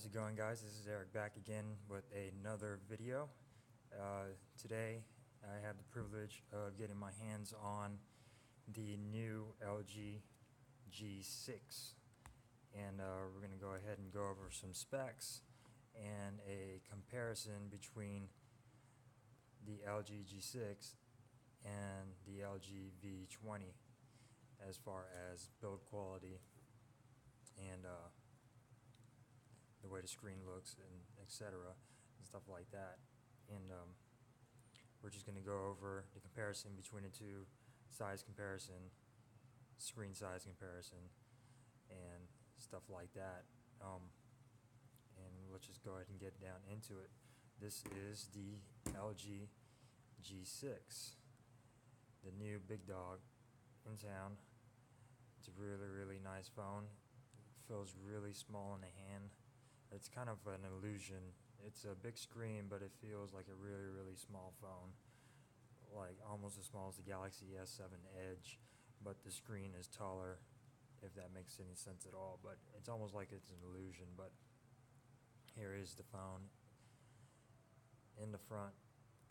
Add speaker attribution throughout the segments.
Speaker 1: How's it going, guys? This is Eric back again with another video. Today I have the privilege of getting my hands on the new LG G6, and we're going to go ahead and go over some specs and a comparison between the LG G6 and the LG V20 as far as build quality and the way the screen looks and etc. and stuff like that. And we're just going to go over the comparison between the two, size comparison, screen size comparison, and stuff like that. And let's just go ahead and get down into it. This is the LG G6, the new big dog in town. It's a really nice phone. It feels really small in the hand. It's kind of an illusion. It's a big screen, but it feels like a really small phone, like almost as small as the Galaxy S7 Edge, but the screen is taller, if that makes any sense at all. But it's almost like it's an illusion. But here is the phone in the front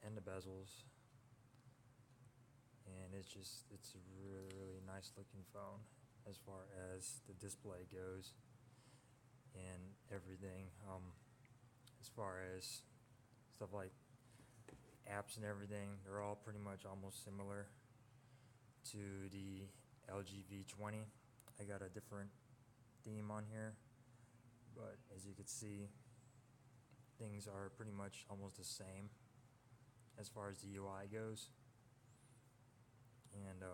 Speaker 1: and the bezels, and it's a really nice looking phone as far as the display goes and everything. As far as stuff like apps and everything, they're all pretty much almost similar to the LG V20. I got a different theme on here, but as you can see, things are pretty much almost the same as far as the UI goes, and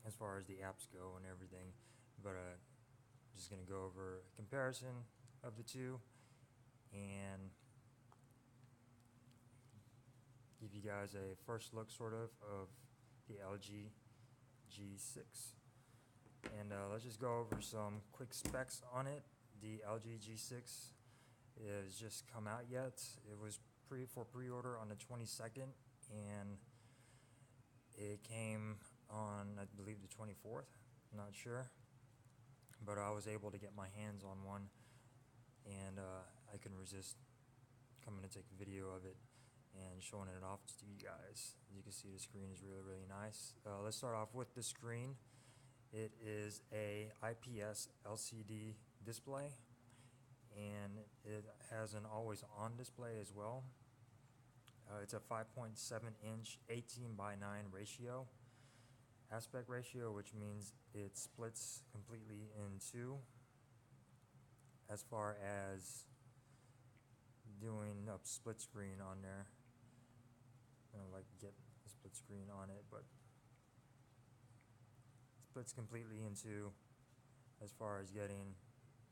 Speaker 1: as far as the apps go and everything. But just going to go over a comparison of the two and give you guys a first look sort of the LG G6. And let's just go over some quick specs on it. The LG G6 is just come out yet. It was for pre-order on the 22nd, and it came on, I believe, the 24th. I'm not sure, but I was able to get my hands on one, and I couldn't resist coming to take a video of it and showing it off to you guys. As you can see, the screen is really nice. Let's start off with the screen. It is a IPS LCD display, and it has an always on display as well. It's a 5.7 inch 18:9 ratio aspect ratio, which means it splits completely in two. As far as doing a split screen on there, I don't like get a split screen on it, but it splits completely in two as far as getting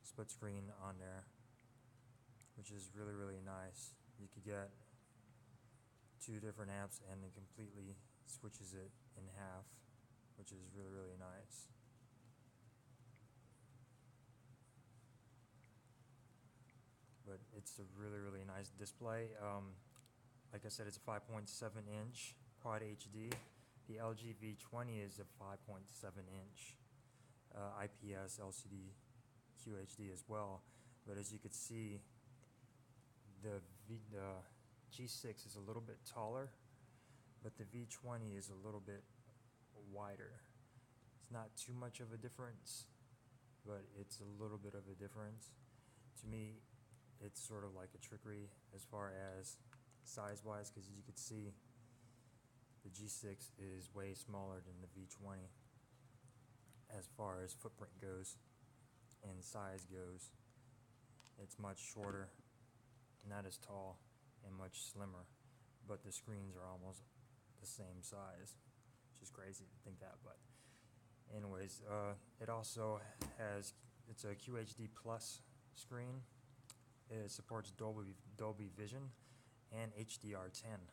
Speaker 1: split screen on there, which is really nice. You could get two different apps and it completely switches it in half, which is really nice. But it's a really nice display. Like I said, it's a 5.7 inch Quad HD. The LG V20 is a 5.7 inch IPS LCD QHD as well. But as you could see, the G6 is a little bit taller, but the V20 is a little bit wider. It's not too much of a difference, but it's a little bit of a difference. To me, it's sort of like a trickery as far as size wise, because as you can see, the G6 is way smaller than the V20 as far as footprint goes and size goes. It's much shorter, not as tall, and much slimmer, but the screens are almost the same size, which is crazy to think that. But anyways, it also has, it's a QHD plus screen. It supports Dolby Vision and HDR10,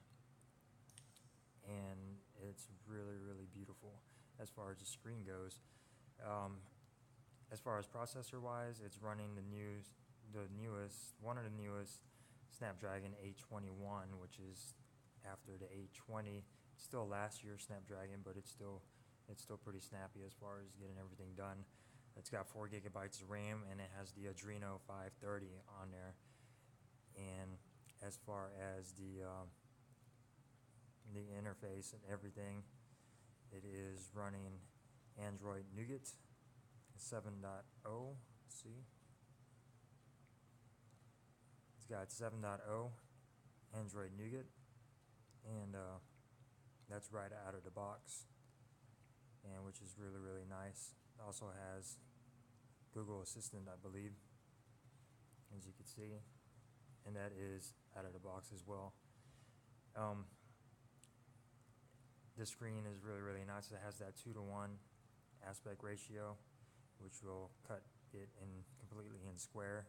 Speaker 1: and it's really beautiful as far as the screen goes. As far as processor wise, it's running one of the newest Snapdragon 821, which is after the 820. It's still last year's Snapdragon, but it's still pretty snappy as far as getting everything done. It's got 4 gigabytes of RAM, and it has the Adreno 530 on there. And as far as the interface and everything, it is running Android Nougat 7.0. See, it's got 7.0 Android Nougat, and that's right out of the box, and which is really, really nice. It also has Google Assistant, I believe, as you can see, and that is out of the box as well. The screen is really, really nice. It has that 2:1 aspect ratio, which will cut it in completely in square,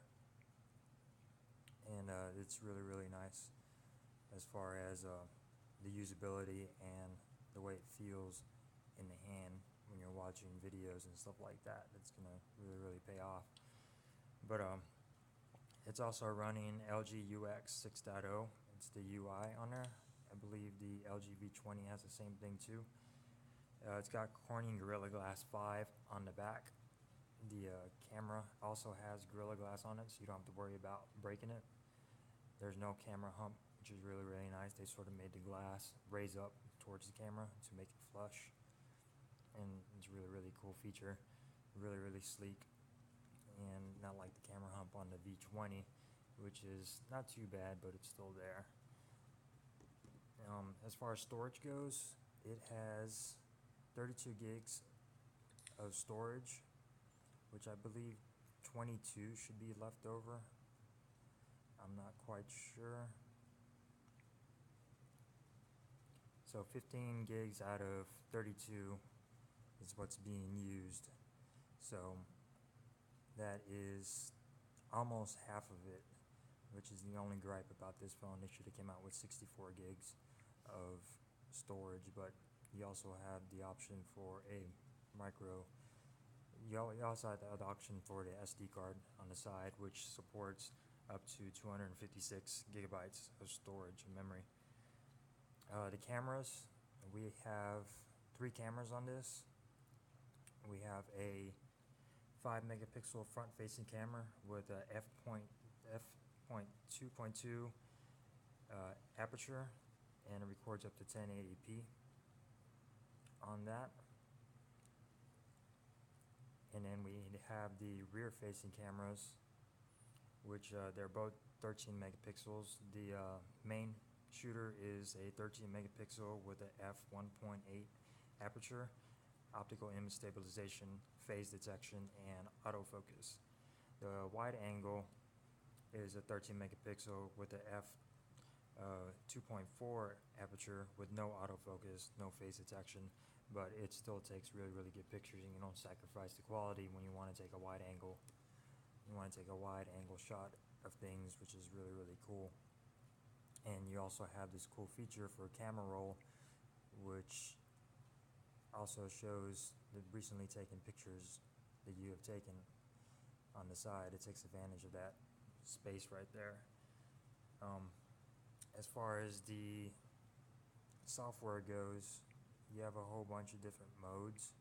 Speaker 1: and it's really, really nice as far as the usability and the way it feels in the hand when you're watching videos and stuff like that. It's gonna really, really pay off. But it's also running LG UX 6.0. It's the UI on there. I believe the LG V20 has the same thing too. It's got Corning Gorilla Glass 5 on the back. The camera also has Gorilla Glass on it, so you don't have to worry about breaking it. There's no camera hump, which is really, really nice. They sort of made the glass raise up towards the camera to make it flush, and it's a really, really cool feature. Really, really sleek, and not like the camera hump on the V20, which is not too bad, but it's still there. As far as storage goes, it has 32 gigs of storage, which I believe 22 should be left over. I'm not quite sure. So 15 gigs out of 32 is what's being used. So that is almost half of it, which is the only gripe about this phone. They should have came out with 64 gigs of storage, but you also have the option for a micro. You also have the option for the SD card on the side, which supports up to 256 gigabytes of storage and memory. The cameras, we have 3 cameras on this. We have a 5 megapixel front-facing camera with a f.2.2 aperture, and it records up to 1080p on that. And then we have the rear-facing cameras, which they're both 13 megapixels. The main shooter is a 13 megapixel with a f1.8 aperture, optical image stabilization, phase detection, and autofocus. The wide angle is a 13 megapixel with a f2.4 aperture with no autofocus, no phase detection, but it still takes really, really good pictures, and you don't sacrifice the quality when you want to take a wide angle. You want to take a wide angle shot of things, which is really, really cool. And you also have this cool feature for camera roll, which also shows the recently taken pictures that you have taken on the side. It takes advantage of that space right there. As far as the software goes, you have a whole bunch of different modes: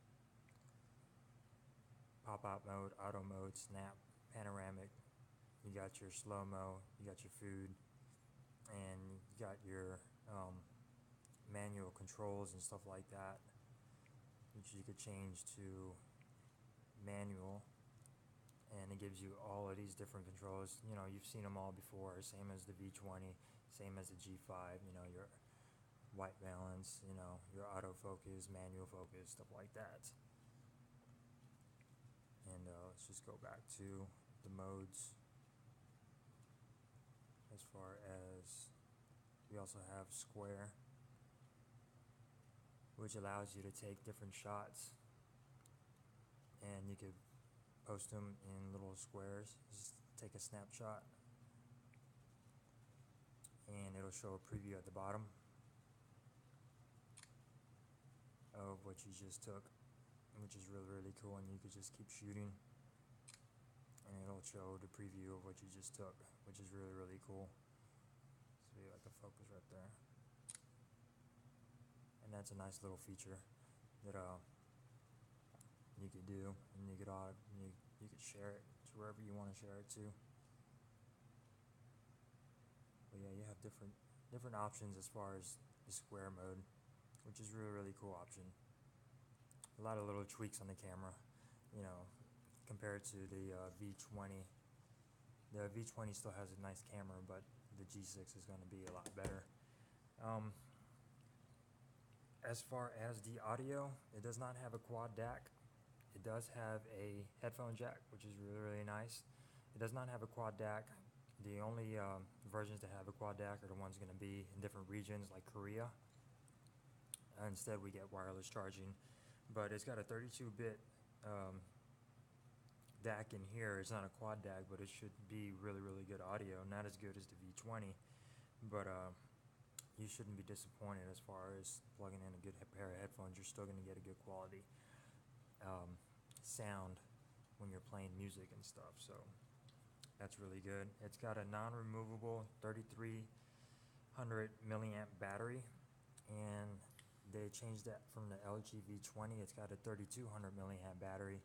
Speaker 1: pop-out mode, auto mode, snap, panoramic. You got your slow-mo, you got your food, and you got your manual controls and stuff like that, which you could change to manual, and it gives you all of these different controls. You know, you've seen them all before, same as the V20, same as the G5, you know, your white balance, you know, your autofocus, manual focus, stuff like that. And let's just go back to the modes. As far as, we also have square, which allows you to take different shots, and you could post them in little squares. Just take a snapshot, and it'll show a preview at the bottom of what you just took, which is really, really cool. And you could just keep shooting, and it'll show the preview of what you just took, which is really, really cool. So you like a focus right there, and that's a nice little feature that you could do, and you could share it to wherever you want to share it to. But yeah, you have different options as far as the square mode, which is really cool option. A lot of little tweaks on the camera, you know, compared to the V20. The V20 still has a nice camera, but the G6 is going to be a lot better. As far as the audio, it does not have a quad DAC. It does have a headphone jack, which is really nice. It does not have a quad DAC. The only versions that have a quad DAC are the ones going to be in different regions like Korea. Instead, we get wireless charging. But it's got a 32-bit DAC in here. It's not a quad DAC, but it should be really good audio. Not as good as the V20, but you shouldn't be disappointed as far as plugging in a good pair of headphones. You're still going to get a good quality sound when you're playing music and stuff, so that's really good. It's got a non-removable 3300 milliamp battery, and they changed that from the LG V20. It's got a 3200 milliamp battery,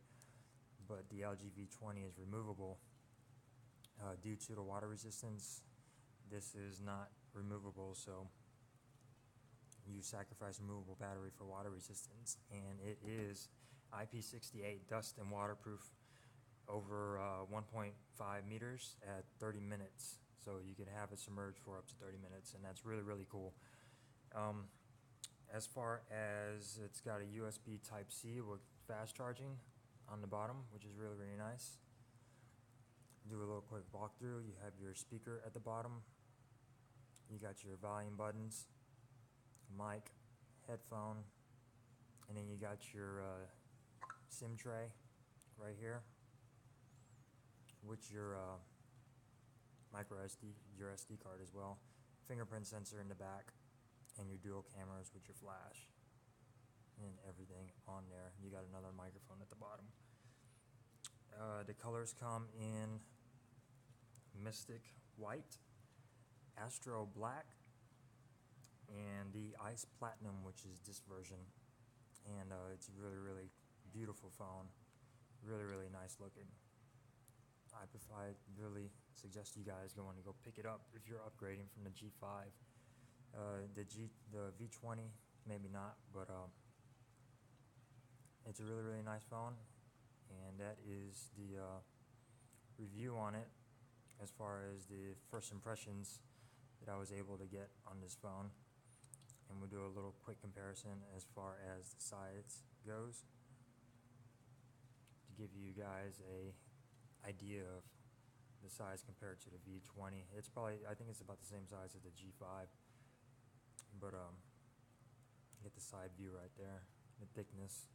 Speaker 1: but the LG V20 is removable. Due to the water resistance, this is not removable, so you sacrifice removable battery for water resistance, and it is IP68 dust and waterproof over 1.5 meters at 30 minutes, so you can have it submerged for up to 30 minutes, and that's really cool. As far as it's got a USB Type-C with fast charging on the bottom, which is really nice. Do a little quick walkthrough. You have your speaker at the bottom. You got your volume buttons, mic, headphone, and then you got your SIM tray right here, with your your SD card as well, fingerprint sensor in the back, and your dual cameras with your flash and everything on there. You got another microphone at the bottom. The colors come in Mystic White, Astro Black, and the Ice Platinum, which is this version. And it's a really beautiful phone, really nice looking. I really suggest you guys go pick it up if you're upgrading from the G5. The V20 maybe not, but it's a really nice phone, and that is the review on it as far as the first impressions that I was able to get on this phone. And we'll do a little quick comparison as far as the size goes to give you guys a idea of the size compared to the V20. It's probably, I think it's about the same size as the G5, but get the side view right there, the thickness,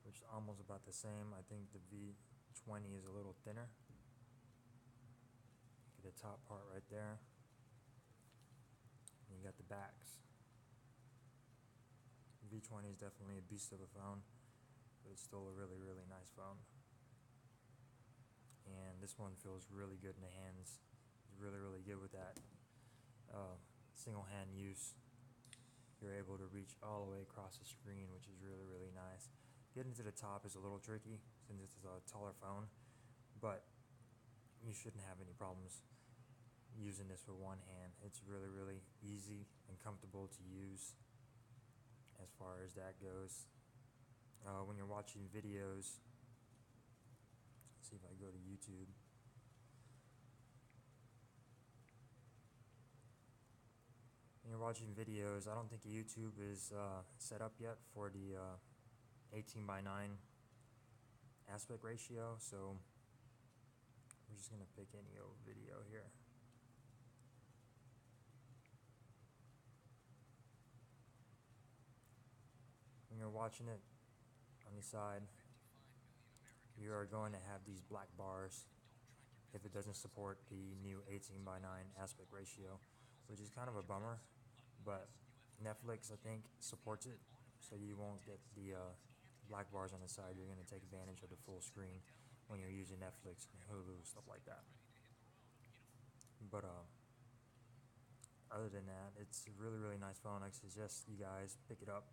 Speaker 1: which is almost about the same. I think the V20 is a little thinner. Get the top part right there. And you got the backs. The V20 is definitely a beast of a phone, but it's still a really nice phone. And this one feels really good in the hands. It's really good with that single hand use. You're able to reach all the way across the screen, which is really nice. Getting to the top is a little tricky since it's a taller phone, but you shouldn't have any problems using this with one hand. It's really easy and comfortable to use as far as that goes. When you're watching videos, let's see if I go to YouTube. When you're watching videos, I don't think YouTube is set up yet for the 18:9 aspect ratio, so we're just gonna pick any old video here. When you're watching it on the side, you are going to have these black bars if it doesn't support the new 18:9 aspect ratio, which is kind of a bummer, but Netflix, I think, supports it, so you won't get the black bars on the side. You're going to take advantage of the full screen when you're using Netflix and Hulu, stuff like that. But other than that, it's a really nice phone. I suggest you guys pick it up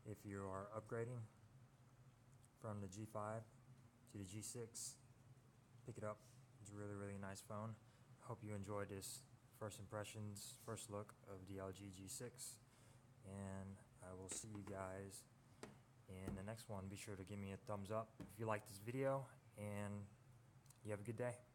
Speaker 1: if you are upgrading. from the G5 to the G6. Pick it up. It's a really, really nice phone. Hope you enjoyed this first impressions, first look of the LG G6. And I will see you guys in the next one. Be sure to give me a thumbs up if you like this video, and you have a good day.